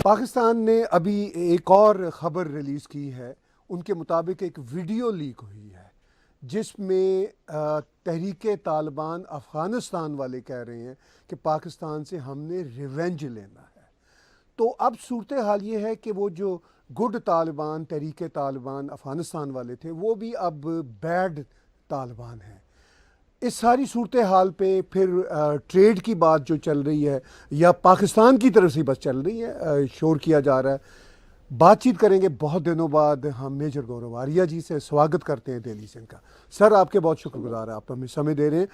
पाकिस्तान ने अभी एक और ख़बर रिलीज़ की है। उनके मुताबिक एक वीडियो लीक हुई है जिसमें तहरीक तालिबान अफ़गानिस्तान वाले कह रहे हैं कि पाकिस्तान से हमने रिवेंज लेना है। तो अब सूरत हाल ये है कि वो जो गुड तालिबान तहरीक तालिबान अफ़गानिस्तान वाले थे वो भी अब बैड तालिबान हैं। इस सारी सूरत हाल पे फिर ट्रेड की बात जो चल रही है या पाकिस्तान की तरफ से बस चल रही है, शोर किया जा रहा है। बातचीत करेंगे बहुत दिनों बाद हम मेजर गौरव आर्या जी से। स्वागत करते हैं दिल्ली से इनका। सर आपके बहुत शुक्रगुजार है, आप हमें समय दे रहे हैं।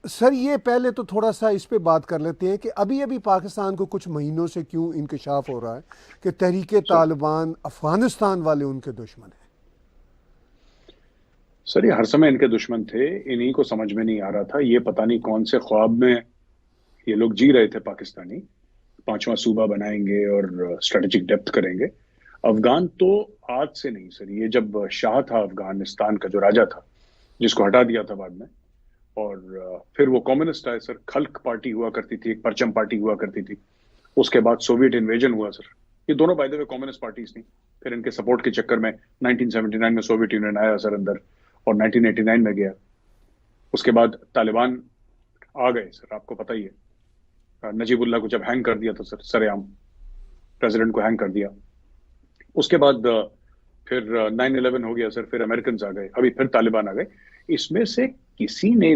सर ये पहले तो थोड़ा सा इस पे बात कर लेते हैं कि अभी अभी पाकिस्तान को कुछ महीनों से क्यों इंकशाफ हो रहा है कि तहरीक तालिबान अफ़गानिस्तान वाले उनके दुश्मन हैं। सर ये हर समय इनके दुश्मन थे, इन्हीं को समझ में नहीं आ रहा था। ये पता नहीं कौन से ख्वाब में ये लोग जी रहे थे। पाकिस्तानी पांचवा सूबा बनाएंगे और स्ट्रेटेजिक डेप्थ करेंगे। अफगान तो आज से नहीं सर, ये जब शाह था अफगानिस्तान का, जो राजा था जिसको हटा दिया था बाद में, और फिर वो कम्युनिस्ट आए सर। खल्क पार्टी हुआ करती थी, एक परचम पार्टी हुआ करती थी। उसके बाद सोवियत इन्वेजन हुआ सर। ये दोनों by the way communist parties थी। फिर इनके सपोर्ट के चक्कर में 1979 में सोवियत यूनियन आया सर अंदर, और 1989 में गया। उसके बाद तालिबान आ गए सर, आपको पता ही है। नजीबुल्लाह को जब हैंग कर दिया तो सर, सरेआम प्रेसिडेंट को हैंग कर दिया। उसके बाद फिर 9/11 हो गया सर, फिर अमेरिकन आ गए, अभी फिर तालिबान आ गए। इसमें से किसी ने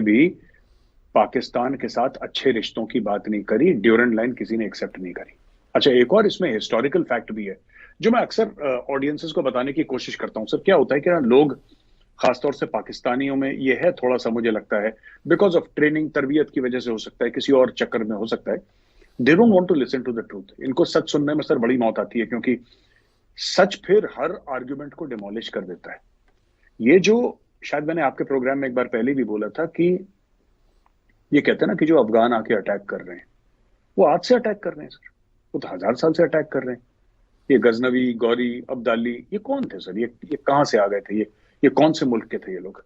भी पाकिस्तान के साथ अच्छे रिश्तों की बात नहीं करी। ड्यूरेंट लाइन किसी ने एक्सेप्ट नहीं करी। अच्छा, एक और इसमें हिस्टोरिकल फैक्ट भी है जो मैं अक्सर ऑडियंसेस को बताने की कोशिश करता हूं सर। क्या होता है कि ना, लोग खासतौर से पाकिस्तानियों में ये है थोड़ा सा, मुझे लगता है बिकॉज ऑफ ट्रेनिंग, तरबियत की वजह से हो सकता है, किसी और चक्कर में हो सकता है, they don't want to listen to the truth. इनको सच सुनने में सर बड़ी मौत आती है, क्योंकि सच फिर हर आर्ग्यूमेंट को डिमोलिश कर देता है। ये जो शायद मैंने आपके प्रोग्राम में एक बार पहले भी बोला था कि ये कहते हैं ना कि जो अफगान आके अटैक कर रहे हैं वो आज से अटैक कर रहे हैं सर, वो तो 1000 साल से अटैक कर रहे हैं। ये गजनवी, गौरी, अब्दाली, ये कौन थे सर? ये कहां से आ गए थे? ये कौन से मुल्क के थे ये लोग?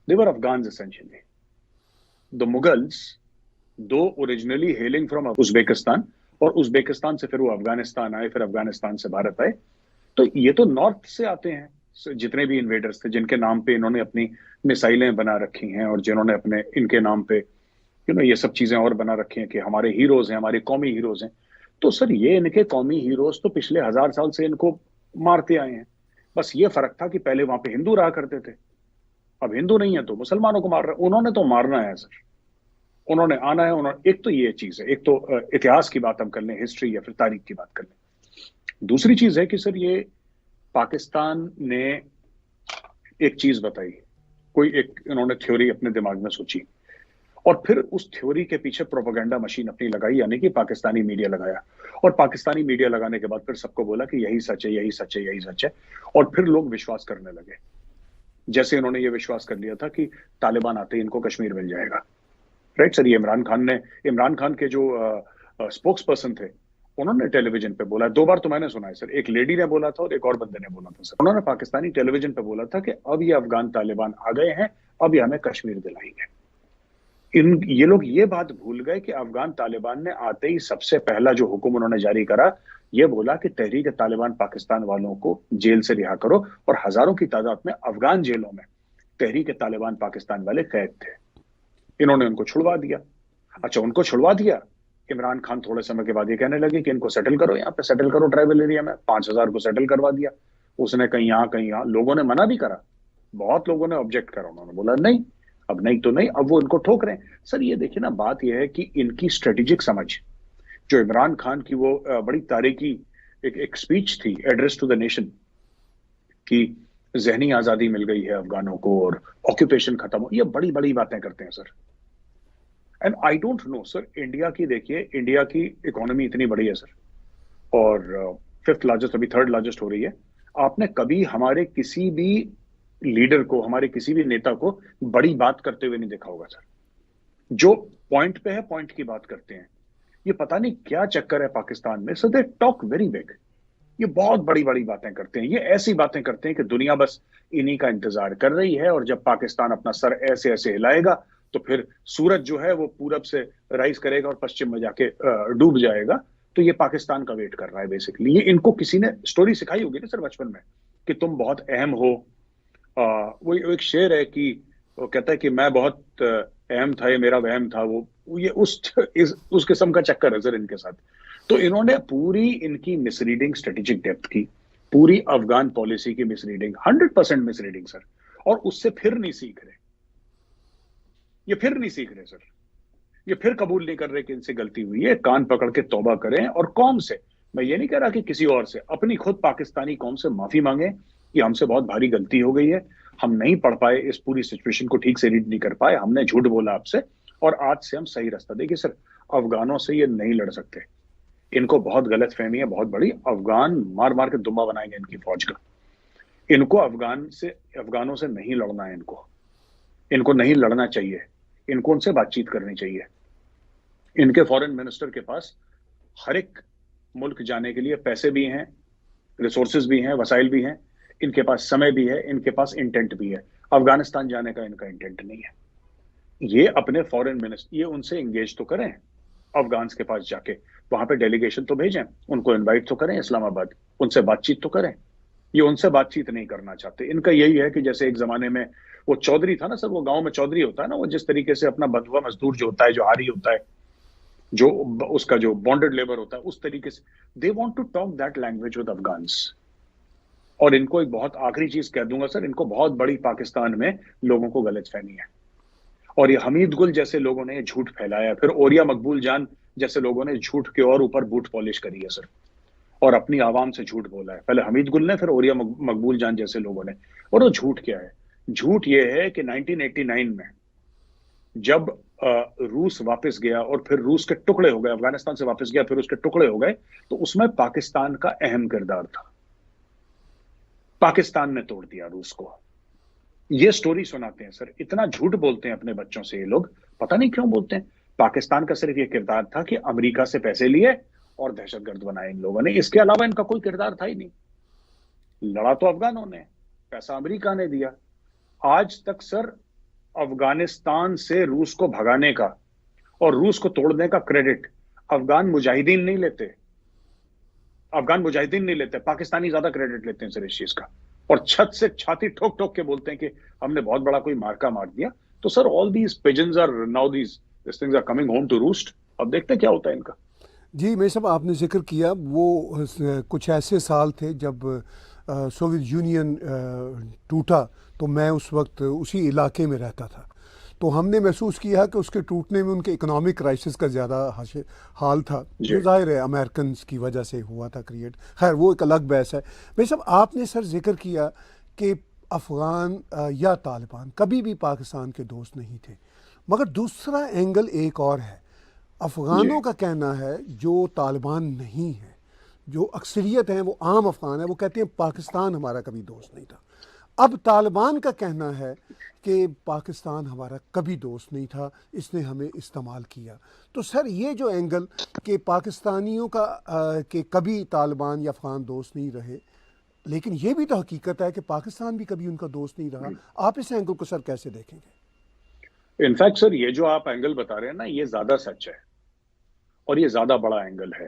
देवर अफगान एसेंशियली। द मुगल्स, दो ओरिजिनली हेलिंग फ्रॉम उज्बेकिस्तान, और उज्बेकिस्तान से फिर वो अफगानिस्तान आए, फिर अफगानिस्तान से भारत आए। तो ये तो नॉर्थ से आते हैं। जितने भी इन्वेडर्स थे जिनके नाम पे इन्होंने अपनी मिसाइलें बना रखी हैं, और जिन्होंने अपने इनके नाम पे ये सब चीजें और बना रखी हैं कि हमारे हीरोज हैं, हमारे कौमी हीरोज हैं। तो सर ये इनके कौमी हीरोज तो पिछले 1000 साल से इनको मारते आए हैं। बस ये फर्क था कि पहले वहां पे हिंदू रहा करते थे, अब हिंदू नहीं है तो मुसलमानों को मार रहे। उन्होंने तो मारना है सर, उन्होंने आना है। उन्होंने, एक तो ये चीज है, एक तो इतिहास की बात हम कर लें, हिस्ट्री या फिर तारीख की बात कर लें। दूसरी चीज है कि सर ये पाकिस्तान ने एक चीज बताई, कोई एक इन्होंने थ्योरी अपने दिमाग में सोची, और फिर उस थ्योरी के पीछे प्रोपेगेंडा मशीन अपनी लगाई, यानी कि पाकिस्तानी मीडिया लगाया। और पाकिस्तानी मीडिया लगाने के बाद फिर सबको बोला कि यही सच है, यही सच है, यही सच है। और फिर लोग विश्वास करने लगे। जैसे इन्होंने ये विश्वास कर लिया था कि तालिबान आते ही इनको कश्मीर मिल जाएगा। राइट सर, ये इमरान खान के जो स्पोक्स पर्सन थे, उन्होंने टेलीविजन पे बोला। 2 बार तो मैंने सुना है सर, एक लेडी ने बोला था और एक और बंदे ने बोला था सर। उन्होंने पाकिस्तानी टेलीविजन पे बोला था कि अब ये अफगान तालिबान आ गए हैं, अब ये हमें कश्मीर दिलाएंगे। ये लोग ये बात भूल गए कि अफगान तालिबान ने आते ही सबसे पहला जो हुक्म उन्होंने जारी करा, ये बोला कि तहरीक तालिबान पाकिस्तान वालों को जेल से रिहा करो। और हजारों की तादाद में अफगान जेलों में तहरीक तालिबान पाकिस्तान वाले कैद थे। इन्होंने उनको छुड़वा दिया। अच्छा, उनको छुड़वा दिया। इमरान खान थोड़े समय के बाद ये कहने लगे कि इनको सेटल करो, यहाँ पे सेटल करो ट्राइबल एरिया में। 5000 को सेटल करवा दिया उसने, कहीं यहाँ कहीं यहाँ। लोगों ने मना भी करा, बहुत लोगों ने ऑब्जेक्ट करा। उन्होंने बोला नहीं, अब नहीं तो नहीं, अब वो इनको ठोक रहे हैं। सर ये देखिए ना, बात यह है कि इनकी स्ट्रेटेजिक समझ, जो इमरान खान की वो बड़ी तारीखी एक स्पीच थी, एड्रेस टू द नेशन, कि जहनी आजादी मिल गई है अफगानों को और ऑक्यूपेशन खत्म हो, ये बड़ी बड़ी बातें करते हैं sir. And I don't know sir, India की देखिए, इंडिया की इकोनॉमी इतनी बड़ी है सर, और 5th लार्जेस्ट, अभी 3rd लार्जेस्ट हो रही है। आपने कभी हमारे किसी भी लीडर को, हमारे किसी भी नेता को बड़ी बात करते हुए नहीं देखा होगा सर। जो पॉइंट पे है, पॉइंट की बात करते हैं। ये पता नहीं क्या चक्कर है पाकिस्तान में sir, they talk very big. ये बहुत बड़ी बड़ी बातें करते हैं। ये ऐसी बातें करते हैं कि दुनिया बस इन्हीं का इंतजार कर रही है, और जब पाकिस्तान अपना सर ऐसे ऐसे हिलाएगा तो फिर सूरज जो है वो पूरब से राइज करेगा और पश्चिम में जाके डूब जाएगा। तो ये पाकिस्तान का वेट कर रहा है बेसिकली। ये इनको किसी ने स्टोरी सिखाई होगी ना सर बचपन में, कि तुम बहुत अहम हो। वो एक शेर है कि वो कहता है कि मैं बहुत अहम था, ये मेरा वहम था। वो ये उस किस्म का चक्कर है सर इनके साथ। तो इन्होंने पूरी इनकी मिसरीडिंग स्ट्रेटेजिक डेप्थ की, पूरी अफगान पॉलिसी की मिसरीडिंग, 100% मिसरीडिंग सर। और उससे फिर नहीं सीख रहे, ये फिर नहीं सीख रहे सर। ये फिर कबूल नहीं कर रहे कि इनसे गलती हुई है, कान पकड़ के तौबा करें। और कौम से, मैं ये नहीं कह रहा कि किसी और से, अपनी खुद पाकिस्तानी कौम से माफी मांगे कि हमसे बहुत भारी गलती हो गई है, हम नहीं पढ़ पाए, इस पूरी सिचुएशन को ठीक से रीड नहीं कर पाए, हमने झूठ बोला आपसे, और आज से हम सही रास्ता। देखिए सर, अफगानों से ये नहीं लड़ सकते, इनको बहुत गलत फहमी है बहुत बड़ी। अफगान मार मार के दुम्बा बनाएंगे इनकी फौज का। इनको अफगानों से नहीं लड़ना है, इनको नहीं लड़ना चाहिए, इनको उनसे बातचीत करनी चाहिए। इनके फॉरेन मिनिस्टर के पास हर एक मुल्क जाने के लिए पैसे भी हैं, रिसोर्सेज भी हैं, वसाइल भी हैं, इनके पास समय भी है, इनके पास इंटेंट भी है। अफगानिस्तान जाने का इनका इंटेंट नहीं है। ये अपने फॉरेन मिनिस्टर, ये उनसे एंगेज तो करें, अफगान के पास जाके वहां पे डेलीगेशन तो भेजें, उनको इनवाइट तो करें इस्लामाबाद, उनसे बातचीत तो करें। ये उनसे बातचीत नहीं करना चाहते। इनका यही है कि जैसे एक जमाने में वो चौधरी था ना सर, वो गांव में चौधरी होता है ना, वो जिस तरीके से अपना बंधुआ मजदूर जो होता है, जो हारी होता है, जो उसका जो बॉन्डेड लेबर होता है, उस तरीके से they want to talk that language with Afghans. और इनको एक बहुत आखिरी चीज कह दूंगा सर, इनको बहुत बड़ी पाकिस्तान में लोगों को गलतफहमी है, और ये हमीद गुल जैसे लोगों ने झूठ फैलाया, फिर ओरिया मकबूल जान जैसे लोगों ने झूठ के और ऊपर बूट पॉलिश करी है सर, और अपनी आवाम से झूठ बोला है। पहले हमीद गुल ने, फिर ओरिया मकबूल जान जैसे लोगों ने। और वो झूठ क्या है? झूठ ये है कि 1989 में जब रूस वापस गया और फिर रूस के टुकड़े हो गए, अफगानिस्तान से वापस गया फिर उसके टुकड़े हो गए, तो उसमें पाकिस्तान का अहम किरदार था। पाकिस्तान ने तोड़ दिया रूस को। ये स्टोरी सुनाते हैं सर, इतना झूठ बोलते हैं अपने बच्चों से ये लोग, पता नहीं क्यों बोलते हैं। पाकिस्तान का सिर्फ ये किरदार था कि अमेरिका से पैसे लिए और दहशतगर्द बनाए इन लोगों ने, इसके अलावा इनका कोई किरदार था ही नहीं। लड़ा तो अफगानों ने, पैसा अमेरिका ने दिया। आज तक सर अफगानिस्तान से रूस को भगाने का और रूस को तोड़ने का क्रेडिट अफगान मुजाहिदीन नहीं लेते, पाकिस्तानी ज्यादा क्रेडिट लेते हैं सर इस चीज का। और छत से छाती ठोक ठोक के बोलते हैं कि हमने बहुत बड़ा कोई मार्का मार दिया। तो sir all these pigeons are now this things are coming home to roost. अब देखते हैं क्या होता है इनका। जी मेर साहब, आपने जिक्र किया वो कुछ ऐसे साल थे जब सोवियत यूनियन टूटा, तो मैं उस वक्त उसी इलाके में रहता था। तो हमने महसूस किया कि उसके टूटने में उनके इकोनॉमिक क्राइसिस का ज़्यादा हाल था, जो जाहिर है अमेरिकन की वजह से हुआ था क्रिएट। खैर वो एक अलग बहस है। मेर साहब, आपने सर जिक्र किया कि अफ़गान या तालिबान कभी भी पाकिस्तान के दोस्त नहीं थे, मगर दूसरा एंगल एक और है। अफ़गानों का कहना है जो तालिबान नहीं है, जो अक्सरियत हैं, वो आम अफ़गान है, वो कहते हैं पाकिस्तान हमारा कभी दोस्त नहीं था। अब तालिबान का कहना है कि पाकिस्तान हमारा कभी दोस्त नहीं था, इसने हमें इस्तेमाल किया। तो सर ये जो एंगल कि पाकिस्तानियों का कि कभी तालिबान या अफ़गान दोस्त नहीं रहे, लेकिन ये भी तो हकीकत है कि पाकिस्तान भी कभी उनका दोस्त नहीं रहा। आप इस एंगल को सर कैसे देखेंगे? इनफैक्ट सर ये जो आप एंगल बता रहे हैं ना, ये ज्यादा सच है और ये ज्यादा बड़ा एंगल है।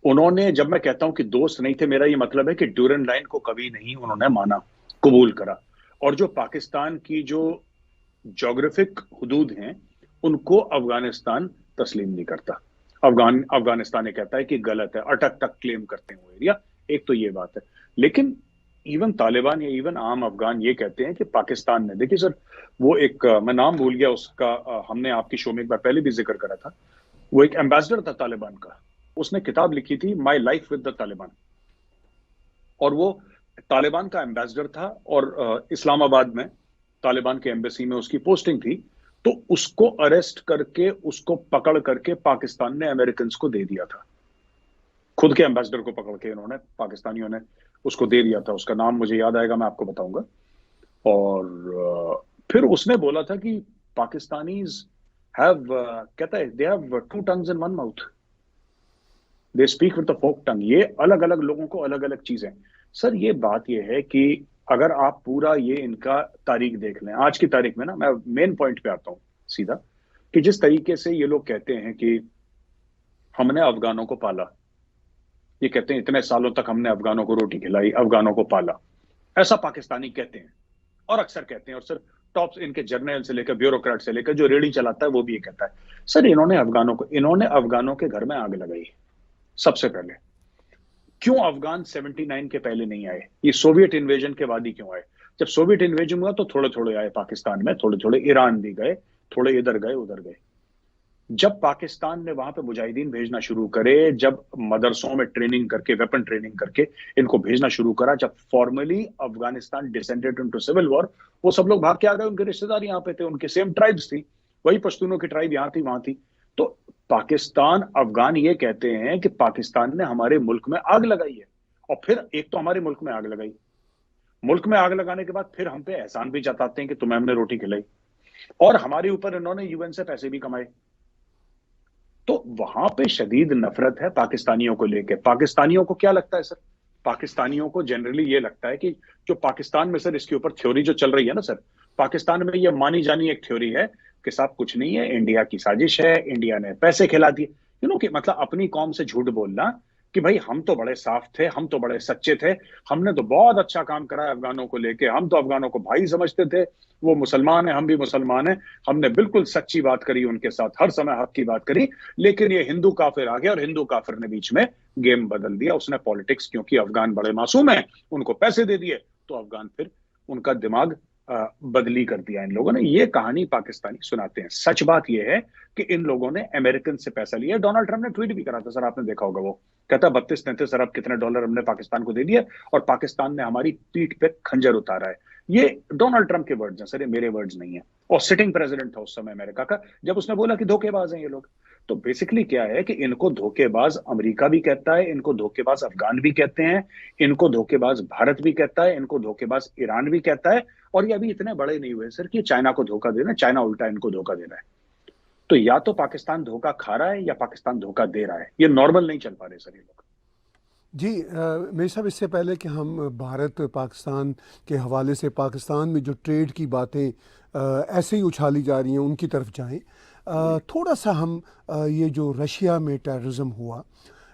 उन्होंने, जब मैं कहता हूं कि दोस्त नहीं थे, मेरा ये मतलब है कि ड्यूरेंट लाइन को कभी नहीं उन्होंने माना, कबूल करा। और जो पाकिस्तान की जो ज्योग्राफिक हुदूद हैं, उनको अफगानिस्तान तस्लीम नहीं करता। अफगानिस्तान ये कहता है कि गलत है, अटक तक क्लेम करते हैं वो एरिया। एक तो ये बात है। लेकिन इवन तालिबान या इवन आम अफगान ये कहते हैं कि पाकिस्तान ने, देखिए सर, वो एक मैं नाम भूल गया उसका, हमने आपकी शो में एक बार पहले भी जिक्र करा था। वो एक एम्बेसडर था तालिबान का, उसने किताब लिखी थी my life with the Taliban, और वो तालिबान का एम्बेसडर था और इस्लामाबाद में तालिबान के एम्बेसी में उसकी पोस्टिंग थी। तो उसको अरेस्ट करके, उसको पकड़ करके पाकिस्तान ने अमेरिकन को दे दिया था। खुद के एम्बेसडर को पकड़ के इन्होंने, पाकिस्तानियों ने उसको दे दिया था। उसका नाम मुझे याद आएगा, मैं आपको बताऊंगा। और फिर उसने बोला था कि पाकिस्तानीज हैव, कहता है, they have two tongues in one mouth, they speak with the folk tongue. ये अलग अलग लोगों को अलग अलग चीजें। सर ये बात ये है कि अगर आप पूरा ये इनका तारीख देख लें, आज की तारीख में ना, मैं मेन पॉइंट पे आता हूं, सीधा, कि जिस तरीके से ये लोग कहते हैं कि हमने अफगानों को पाला, ये कहते हैं इतने सालों तक हमने अफगानों को रोटी खिलाई, अफगानों को पाला, ऐसा पाकिस्तानी कहते हैं और अक्सर कहते हैं। और सर टॉप इनके जर्नल से लेकर ब्यूरोक्रेट से लेकर जो रेडी चलाता है वो भी ये कहता है। सर इन्होंने अफगानों के घर में आग लगाई सबसे पहले। क्यों अफगान 79 के पहले नहीं आए? ये सोवियत इन्वेजन के बाद ही क्यों आए? जब सोवियत इन्वेजन हुआ तो थोड़े थोड़े आए पाकिस्तान में, थोड़े थोड़े ईरान भी गए, थोड़े इधर गए उधर गए। जब पाकिस्तान ने वहां पे मुजाहिदीन भेजना शुरू करे, जब मदरसों में ट्रेनिंग करके, वेपन ट्रेनिंग करके इनको भेजना शुरू करा, जब formally Afghanistan descended into civil war, वो सब लोग भाग के आ गए। उनके रिश्तेदार यहाँ पे थे, उनके सेम ट्राइब्स थी, वही पश्तूनों की ट्राइब यहाँ थी वहां थी। तो पाकिस्तान, अफगान ये कहते हैं कि पाकिस्तान ने हमारे मुल्क में आग लगाई है। और फिर एक तो हमारे मुल्क में आग लगाई, मुल्क में आग लगाने के बाद फिर हम पे एहसान भी जताते हैं कि तुम्हें हमने रोटी खिलाई, और हमारे ऊपर इन्होंने यूएन से पैसे भी कमाए। तो वहां पे शदीद नफरत है पाकिस्तानियों को लेके। पाकिस्तानियों को क्या लगता है सर? पाकिस्तानियों को जनरली ये लगता है कि जो पाकिस्तान में सर इसके ऊपर थ्योरी जो चल रही है ना सर, पाकिस्तान में ये मानी जानी एक थ्योरी है कि साहब कुछ नहीं है, इंडिया की साजिश है, इंडिया ने पैसे खिला दिए। कि मतलब अपनी कौम से झूठ बोलना कि भाई हम तो बड़े साफ थे, हम तो बड़े सच्चे थे, हमने तो बहुत अच्छा काम करा है अफगानों को लेके, हम तो अफगानों को भाई समझते थे, वो मुसलमान है हम भी मुसलमान हैं, हमने बिल्कुल सच्ची बात करी उनके साथ, हर समय हक की बात करी। लेकिन ये हिंदू काफिर आ गया और हिंदू काफिर ने बीच में गेम बदल दिया। उसने पॉलिटिक्स, क्योंकि अफगान बड़े मासूम हैं, उनको पैसे दे दिए तो अफगान फिर उनका दिमाग बदली कर दिया इन लोगों ने। ये कहानी पाकिस्तानी सुनाते हैं। सच बात यह है कि इन लोगों ने अमेरिकन से पैसा लिया। डोनाल्ड ट्रंप ने ट्वीट भी करा था सर, आपने देखा होगा, वो कहता 32-33 अरब कितने डॉलर हमने पाकिस्तान को दे दिए और पाकिस्तान ने हमारी पीठ पे खंजर उतारा है। ये डोनाल्ड ट्रंप के वर्ड्स हैं सर, ये मेरे वर्ड्स नहीं है। और सिटिंग प्रेसिडेंट था उस समय अमेरिका का, जब उसने बोला कि धोखेबाज हैं ये लोग। तो बेसिकली क्या है कि इनको धोखेबाज अमेरिका भी कहता है, इनको धोखेबाज अफगान भी कहते हैं, इनको धोखेबाज भारत भी कहता है, इनको धोखेबाज ईरान भी कहता है। और ये अभी इतने बड़े नहीं हुए सर कि चाइना को धोखा देना, चाइना उल्टा इनको धोखा दे रहा है। तो या तो पाकिस्तान धोखा खा रहा है या पाकिस्तान धोखा दे रहा है। ये नॉर्मल नहीं चल पा रहे सर ये लोग। जी मेरे साहब, इससे पहले कि हम भारत पाकिस्तान के हवाले से पाकिस्तान में जो ट्रेड की बातें ऐसे ही उछाली जा रही हैं उनकी तरफ जाएं, थोड़ा सा हम ये जो रशिया में टेररिज्म हुआ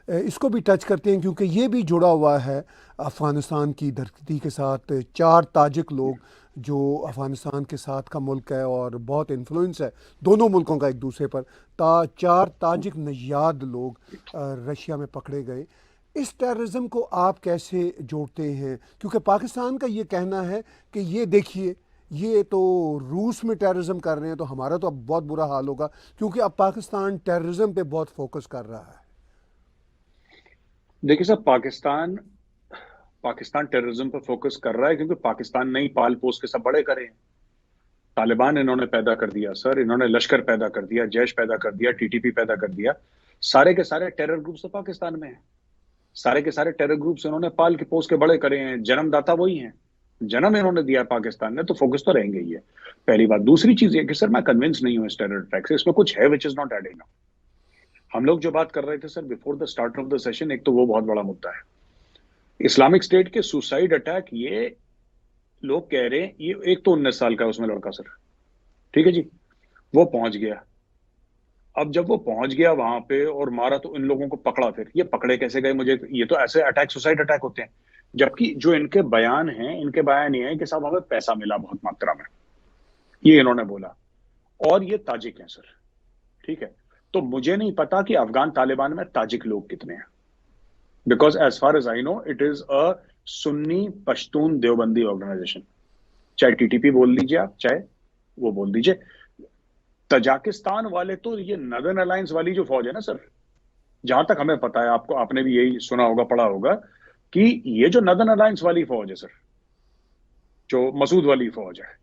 इसको भी टच करते हैं, क्योंकि ये भी जुड़ा हुआ है अफ़गानिस्तान की धरती के साथ। 4 ताजिक लोग जो अफ़गानिस्तान के साथ का मुल्क है और बहुत इन्फ्लुएंस है दोनों मुल्कों का एक दूसरे पर, 4 ताजिक नयाद लोग रशिया में पकड़े गए। इस टेररिज्म को आप कैसे जोड़ते हैं? क्योंकि पाकिस्तान का ये कहना है कि ये देखिए, ये तो रूस में टेररिज्म कर रहे हैं तो हमारा तो अब बहुत बुरा हाल होगा, क्योंकि अब पाकिस्तान टेररिज्म पे बहुत फोकस कर रहा है। देखिए सर, पाकिस्तान टेररिज्म पर फोकस कर रहा है क्योंकि पाकिस्तान ने ही पाल पोस के सब बड़े करे हैं। तालिबान इन्होंने पैदा कर दिया सर, इन्होंने लश्कर पैदा कर दिया, जैश पैदा कर दिया, टीटीपी पैदा कर दिया। सारे के सारे टेरर ग्रुप्स तो पाकिस्तान में हैं। सारे के सारे टेरर ग्रुप्स इन्होंने पाल के पोस के बड़े करे हैं, जन्मदाता वही हैं, जन्म इन्होंने दिया पाकिस्तान ने, तो फोकस तो रहेंगे ही है। पहली बात। दूसरी चीज ये कि सर मैं कन्विंस नहीं हूं इस टेरर अटैक से, इसमें कुछ है which is not adding up. हम लोग जो बात कर रहे थे sir before the start of the session, एक तो वो बहुत बड़ा मुद्दा है इस्लामिक स्टेट के सुसाइड अटैक। ये लोग कह रहे हैं, ये एक तो 19 साल का उसमें लड़का सर, ठीक है जी, वो पहुंच गया। अब जब वो पहुंच गया वहां पे और मारा तो इन लोगों को पकड़ा। फिर ये पकड़े कैसे गए? मुझे ये तो ऐसे अटैक सुसाइड अटैक होते हैं। जबकि जो इनके बयान हैं, इनके बयान ये है कि साहब हमें पैसा मिला बहुत मात्रा में, ये इन्होंने बोला। और ये ताजिक हैं सर, ठीक है। तो मुझे नहीं पता कि अफगान तालिबान में ताजिक लोग कितने हैं, because as far as I know it is a Sunni Pashtun Deobandi organisation. चाहे टीटीपी बोल लीजिए आप, चाहे वो बोल दीजिए। तजाकिस्तान वाले तो, ये नदर्न अलायंस वाली जो फौज है ना सर, जहां तक हमें पता है, आपको आपने भी यही सुना होगा, पढ़ा होगा, कि ये जो नदर्न अलायंस वाली फौज है सर, जो मसूद वाली फौज है,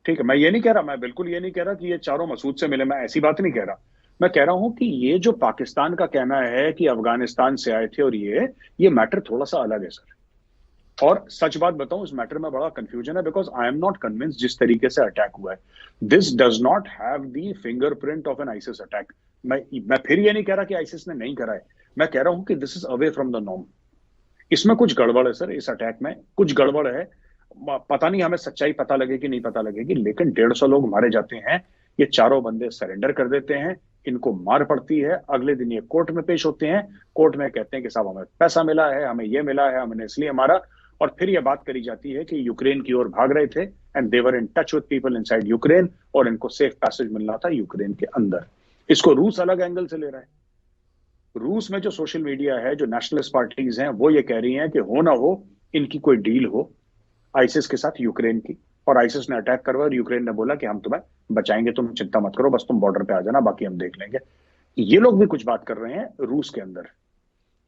ठीक है, मैं ये नहीं कह रहा, मैं बिल्कुल ये नहीं कह रहा कि ये चारों मसूद से मिले, मैं ऐसी बात नहीं कह रहा। मैं कह रहा हूं कि ये जो पाकिस्तान का कहना है कि अफगानिस्तान से आए थे, और ये मैटर थोड़ा सा अलग है सर। और सच बात बताऊं, इस मैटर में बड़ा कंफ्यूजन है, because I am not convince जिस तरीके से अटैक हुआ है, this does not have the fingerprint of an ISIS attack. मैं फिर ये नहीं कह रहा कि आइसिस ने नहीं करा है, मैं कह रहा हूं कि this is away from the norm. इसमें कुछ गड़बड़ है सर, इस अटैक में कुछ गड़बड़ है। पता नहीं हमें सच्चाई पता लगेगी नहीं पता लगेगी, लेकिन 150 लोग मारे जाते हैं, ये चारों बंदे सरेंडर कर देते हैं, इनको मार पड़ती है, अगले दिन ये कोर्ट में पेश होते हैं, कोर्ट में कहते हैं कि साहब हमें पैसा मिला है, हमें ये मिला है, हमने इसलिए मारा। और फिर ये बात करी जाती है कि यूक्रेन की ओर भाग रहे थे and they were in touch with people inside Ukraine, और इनको सेफ पैसेज मिलना था यूक्रेन के अंदर। इसको रूस अलग एंगल से ले रहा है। रूस में जो सोशल मीडिया है, जो नेशनलिस्ट पार्टीज हैं, वो ये कह रही हैं कि हो ना हो इनकी कोई डील हो आईसिस के साथ यूक्रेन की, और आईसिस ने अटैक करवाया और यूक्रेन ने बोला कि हम तुम्हें बचाएंगे, तुम चिंता मत करो, बस तुम बॉर्डर पे आ जाना, बाकी हम देख लेंगे। ये लोग भी कुछ बात कर रहे हैं रूस के अंदर,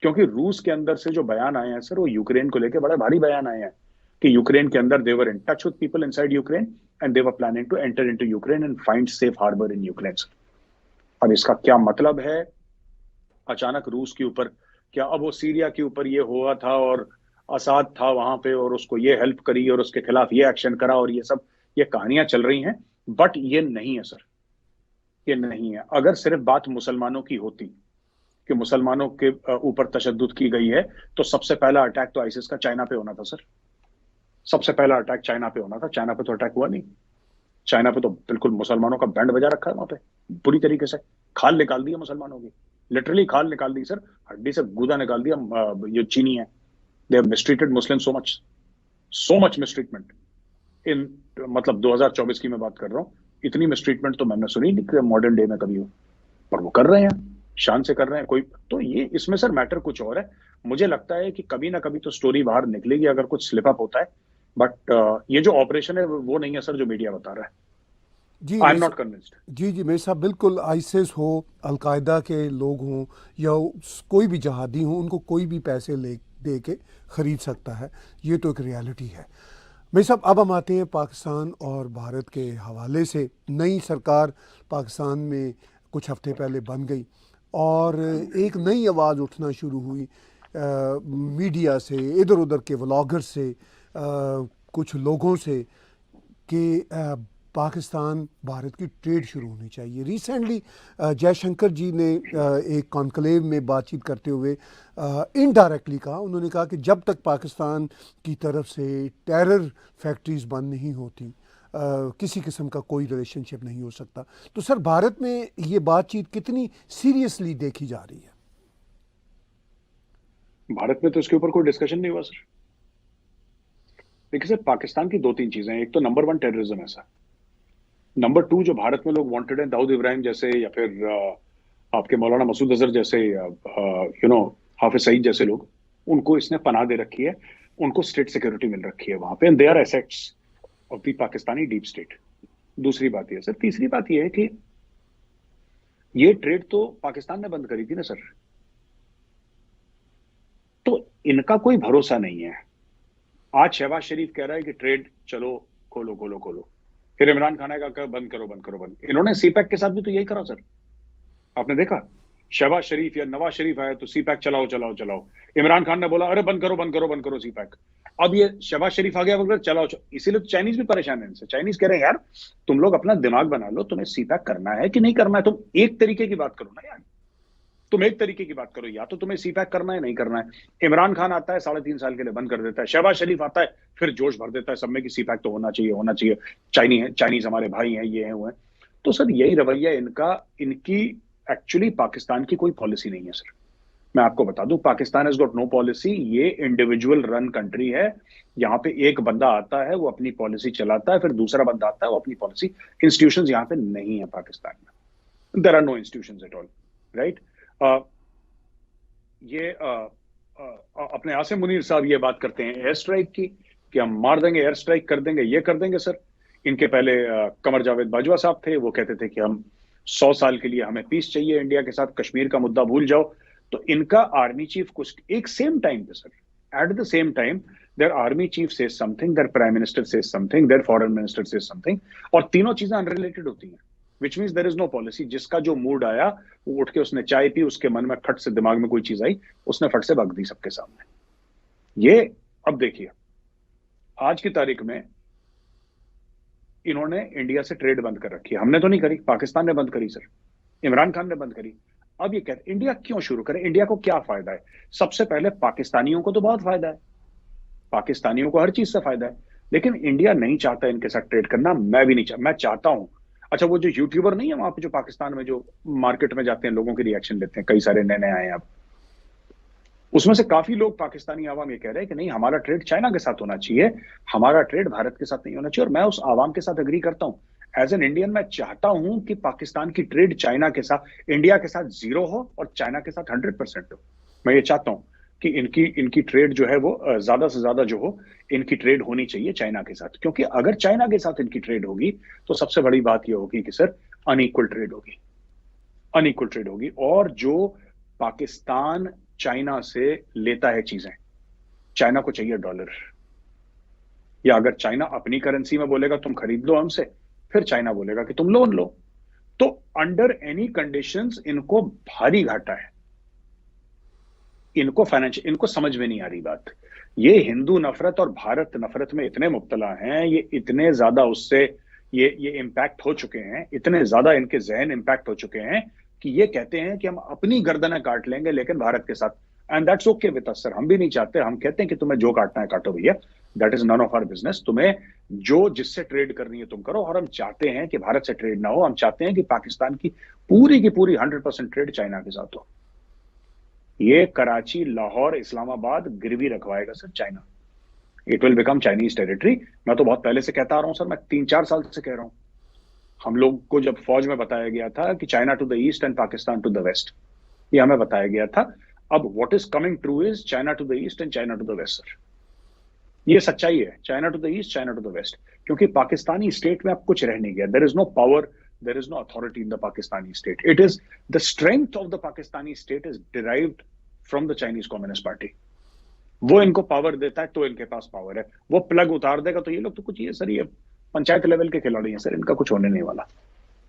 क्योंकि रूस के अंदर से जो बयान आए हैं सर, वो यूक्रेन को लेकर बड़े भारी बयान आए हैं कि यूक्रेन के अंदर they were in touch with people inside Ukraine and they were planning to enter into Ukraine and find safe harbour in Ukraine. अब इसका क्या मतलब है अचानक रूस के ऊपर? क्या अब वो सीरिया के ऊपर ये हुआ था और असाद था वहां पे और उसको ये हेल्प करी और उसके खिलाफ ये एक्शन करा और ये सब, ये कहानियां चल रही हैं, बट ये नहीं है सर, ये नहीं है। अगर सिर्फ बात मुसलमानों की होती कि मुसलमानों के ऊपर तशद्दुद की गई है, तो सबसे पहला अटैक तो आईसिस का चाइना पे होना था सर। सबसे पहला अटैक चाइना पे होना था, चाइना पे तो अटैक हुआ नहीं। चाइना पे तो बिल्कुल मुसलमानों का बैंड बजा रखा है वहां पे, बुरी तरीके से खाल निकाल दी है मुसलमानों की, लिटरली खाल निकाल दी सर, हड्डी से गूदा निकाल दिया। ये चीनी है, they have mistreated Muslim so much mistreatment in, मतलब 2024 की मैं बात कर रहा हूँ, इतनी मिसट्रीटमेंट तो मैंने सुनी नहीं मॉडर्न डे में कभी हो, पर वो कर रहे हैं, शान से कर रहे हैं कोई। तो ये इसमें सर मैटर कुछ और है। मुझे लगता है कि कभी ना कभी तो स्टोरी बाहर निकलेगी अगर कुछ स्लिप अप होता है, बट ये जो ऑपरेशन है वो नहीं है सर जो मीडिया बता रहा है। जी आई एम मेरे नॉट सा- कन्विंस्ड। जी जी मेरे साहब, बिल्कुल आईसिस हो, अलकायदा के लोग हों, या कोई भी जहादी हों, उनको कोई भी पैसे ले दे के ख़रीद सकता है, ये तो एक रियलिटी है। मेरे साहब, अब हम आते हैं पाकिस्तान और भारत के हवाले से। नई सरकार पाकिस्तान में कुछ हफ्ते पहले बन गई और एक नई आवाज़ उठना शुरू हुई मीडिया से, इधर उधर के व्लॉगर से, कुछ लोगों से, कि पाकिस्तान भारत की ट्रेड शुरू होनी चाहिए। रिसेंटली जयशंकर जी ने एक कॉन्क्लेव में बातचीत करते हुए इनडायरेक्टली कहा, उन्होंने कहा कि जब तक पाकिस्तान की तरफ से टेरर फैक्ट्रीज बंद नहीं होती, किसी किस्म का कोई रिलेशनशिप नहीं हो सकता। तो सर, भारत में ये बातचीत कितनी सीरियसली देखी जा रही है? भारत में तो इसके ऊपर कोई डिस्कशन नहीं हुआ सर। देखिए सर, पाकिस्तान की दो तीन चीजें हैं। एक तो नंबर वन टेररिज्म है सर। नंबर टू, जो भारत में लोग वांटेड हैं, दाऊद इब्राहिम जैसे, या फिर आपके मौलाना मसूद अजहर जैसे, हाफिज सईद जैसे लोग, उनको इसने पनाह दे रखी है, उनको स्टेट सिक्योरिटी मिल रखी है वहां पे, and they are assets of the Pakistani deep state. दूसरी बात यह सर, तीसरी बात यह है कि ये ट्रेड तो पाकिस्तान ने बंद करी थी ना सर, तो इनका कोई भरोसा नहीं है। आज शहबाज शरीफ कह रहा है कि ट्रेड चलो खोलो खोलो खोलो, फिर इमरान खान आएगा कहा बंद करो बंद करो बंद। इन्होंने सीपैक के साथ भी तो यही करा सर, आपने देखा। शहबाज शरीफ या नवाज शरीफ आया तो सीपैक चलाओ चलाओ चलाओ, इमरान खान ने बोला अरे बंद करो बंद करो बंद करो सीपैक। अब ये शहबाज शरीफ आ गया बोल चलाओ, इसीलिए तो चाइनीज भी परेशान है इनसे। चाइनीज कह रहे हैं यार तुम लोग अपना दिमाग बना लो, तुम्हें सीपैक करना है कि नहीं करना है, तुम एक तरीके की बात करो ना यार, तुम एक तरीके की बात करो, या तो तुम्हें सीपैक करना है नहीं करना है। इमरान खान आता है 3.5 साल के लिए बंद कर देता है, शहबाज शरीफ आता है फिर जोश भर देता है सब में कि सीपैक तो होना चाहिए होना चाहिए, चाइनीज हमारे भाई हैं, ये हैं वो हैं। तो सर यही रवैया इनका, इनकी एक्चुअली पाकिस्तान की कोई पॉलिसी नहीं है सर। मैं आपको बता दूं, Pakistan has got no policy. ये इंडिविजुअल रन कंट्री है। यहाँ पे एक बंदा आता है वो अपनी पॉलिसी चलाता है, फिर दूसरा बंदा आता है वो अपनी पॉलिसी। इंस्टीट्यूशंस यहाँ पे नहीं है पाकिस्तान में, there are no institutions at all, right. ये अपने आसिम मुनीर साहब ये बात करते हैं एयर स्ट्राइक की, कि हम मार देंगे, एयर स्ट्राइक कर देंगे, ये कर देंगे सर। इनके पहले कमर जावेद बाजवा साहब थे, वो कहते थे कि हम 100 साल के लिए हमें पीस चाहिए इंडिया के साथ, कश्मीर का मुद्दा भूल जाओ। तो इनका आर्मी चीफ कुछ एक सेम टाइम पे sir, at the same time their army chief says something, their prime minister says something, their foreign minister says something, और तीनों चीजें अनरिलेटेड होती हैं, which means there is no policy. जिसका जो मूड आया वो उठ के उसने चाय पी, उसके मन में फट से दिमाग में कोई चीज आई, उसने फट से बक दी सबके सामने। ये अब देखिए आज की तारीख में इन्होंने इंडिया से ट्रेड बंद कर रखी है। हमने तो नहीं करी, पाकिस्तान ने बंद करी सर, इमरान खान ने बंद करी। अब ये कहते इंडिया क्यों शुरू करे, इंडिया को क्या फायदा है? सबसे पहले पाकिस्तानियों को तो बहुत फायदा है, पाकिस्तानियों को हर चीज से फायदा है, लेकिन इंडिया नहीं चाहता इनके साथ ट्रेड करना। मैं भी नहीं चाहता, मैं चाहता हूं अच्छा, वो जो यूट्यूबर नहीं है वहां पे जो पाकिस्तान में जो मार्केट में जाते हैं, लोगों के रिएक्शन लेते हैं, कई सारे नए नए आए हैं अब, उसमें से काफी लोग पाकिस्तानी आवाम ये कह रहे हैं कि नहीं, हमारा ट्रेड चाइना के साथ होना चाहिए, हमारा ट्रेड भारत के साथ नहीं होना चाहिए। और मैं उस आवाम के साथ एग्री करता हूं। एज एन इंडियन मैं चाहता हूं कि पाकिस्तान की ट्रेड चाइना के साथ, इंडिया के साथ 0 हो और चाइना के साथ 100% हो। मैं ये चाहता हूं कि इनकी इनकी ट्रेड जो है वो ज्यादा से ज्यादा जो हो, इनकी ट्रेड होनी चाहिए चाइना के साथ। क्योंकि अगर चाइना के साथ इनकी ट्रेड होगी तो सबसे बड़ी बात यह होगी कि सर, अनइक्वल ट्रेड होगी, अनइक्वल ट्रेड होगी। और जो पाकिस्तान चाइना से लेता है चीजें, चाइना को चाहिए डॉलर, या अगर चाइना अपनी करेंसी में बोलेगा तुम खरीद लो हमसे, फिर चाइना बोलेगा कि तुम लोन लो। तो अंडर एनी कंडीशंस इनको भारी घाटा है, इनको फाइनेंशियल, इनको समझ में नहीं आ रही बात। ये हिंदू नफरत और भारत नफरत में इतने मुब्तला हैं, ये इतने ज्यादा उससे ये इम्पैक्ट हो चुके हैं, इतने ज्यादा इनके जहन इम्पैक्ट हो चुके हैं कि ये कहते हैं कि हम अपनी गर्दनें काट लेंगे लेकिन भारत के साथ। And that's okay with us sir, हम भी नहीं चाहते, हम कहते हैं कि तुम्हें जो काटना है काटो भैया, that is none of our business. तुम्हें जो जिससे ट्रेड करनी है तुम करो, और हम चाहते हैं कि भारत से ट्रेड ना हो, हम चाहते हैं कि पाकिस्तान की पूरी 100% ट्रेड चाइना के साथ हो। ये कराची, लाहौर, इस्लामाबाद गिरवी रखवाएगा sir China. It will become Chinese territory. मैं तो बहुत पहले से कहता आ रहा हूं सर, मैं 3-4 साल से कह रहा हूं। हम लोग को जब फौज में बताया गया था कि China to the east and Pakistan to the west, ये हमें बताया गया था। अब what is coming true is China to the east and China to the west sir. ये सच्चाई है, China to the east, China to the west. क्योंकि पाकिस्तानी स्टेट में अब कुछ रह नहीं गया। There is no power, there is no authority in the Pakistani state. It is the strength of the Pakistani state is derived from the Chinese communist party. वो इनको power देता है तो इनके पास पावर है। वो प्लग उतार देगा तो ये लोग तो कुछ, ये सर, ये पंचायत लेवल के खिलाड़ी हैं सर, इनका कुछ होने नहीं वाला।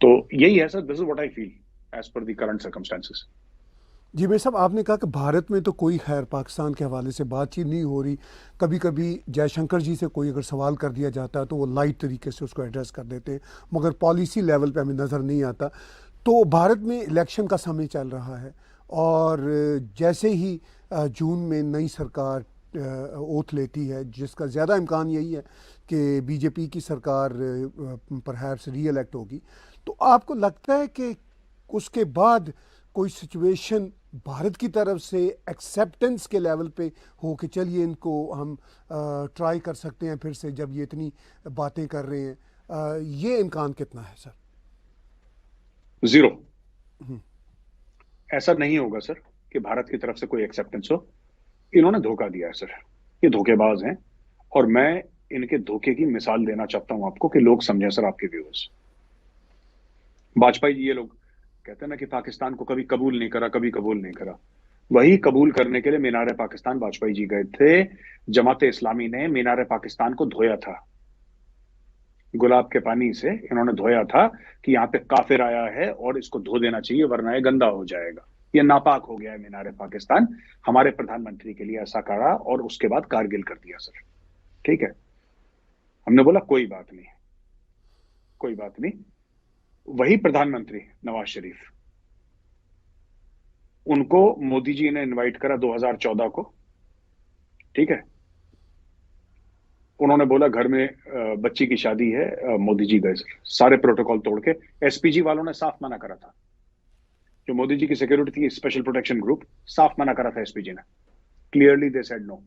तो यही है sir, this is what I feel as per the current circumstances. जी मेर साहब, आपने कहा कि भारत में तो कोई खैर पाकिस्तान के हवाले से बातचीत नहीं हो रही। कभी कभी जयशंकर जी से कोई अगर सवाल कर दिया जाता है तो वो लाइट तरीके से उसको एड्रेस कर देते हैं, मगर पॉलिसी लेवल पे हमें नज़र नहीं आता। तो भारत में इलेक्शन का समय चल रहा है और जैसे ही जून में नई सरकार ओथ लेती है, जिसका ज़्यादा इम्कान यही है कि बीजेपी की सरकार परहैप्स री इलेक्ट होगी, तो आपको लगता है कि उसके बाद कोई सिचुएशन भारत की तरफ से एक्सेप्टेंस के लेवल पे हो कि चलिए इनको हम ट्राई कर सकते हैं फिर से, जब ये इतनी बातें कर रहे हैं, ये इम्कान कितना है सर? 0। ऐसा नहीं होगा सर कि भारत की तरफ से कोई एक्सेप्टेंस हो। इन्होंने धोखा दिया है सर, ये धोखेबाज हैं। और मैं इनके धोखे की मिसाल देना चाहता हूं आपको कि लोग समझें सर, आपके व्यूअर्स। वाजपेयी जी, ये लोग कहते हैं ना कि पाकिस्तान को कभी कबूल नहीं करा, कभी कबूल नहीं करा। वही कबूल करने के लिए मीनार पाकिस्तान वाजपेयी जी गए थे। जमात इस्लामी ने मीनार पाकिस्तान को धोया था, गुलाब के पानी से इन्होंने धोया था कि यहाँ पे काफिर आया है और इसको धो देना चाहिए वरना ये गंदा हो जाएगा, ये नापाक हो गया है मीनार पाकिस्तान। हमारे प्रधानमंत्री के लिए ऐसा करा और उसके बाद कारगिल कर दिया सर। ठीक है, हमने बोला कोई बात नहीं, कोई बात नहीं। वही प्रधानमंत्री नवाज शरीफ, उनको मोदी जी ने इनवाइट करा 2014 को। ठीक है, उन्होंने बोला घर में बच्ची की शादी है, मोदी जी गए सर, सारे प्रोटोकॉल तोड़ के। एसपीजी वालों ने साफ मना करा था, जो मोदी जी की सिक्योरिटी थी, स्पेशल प्रोटेक्शन ग्रुप, साफ मना करा था एसपीजी ने। Clearly they said no,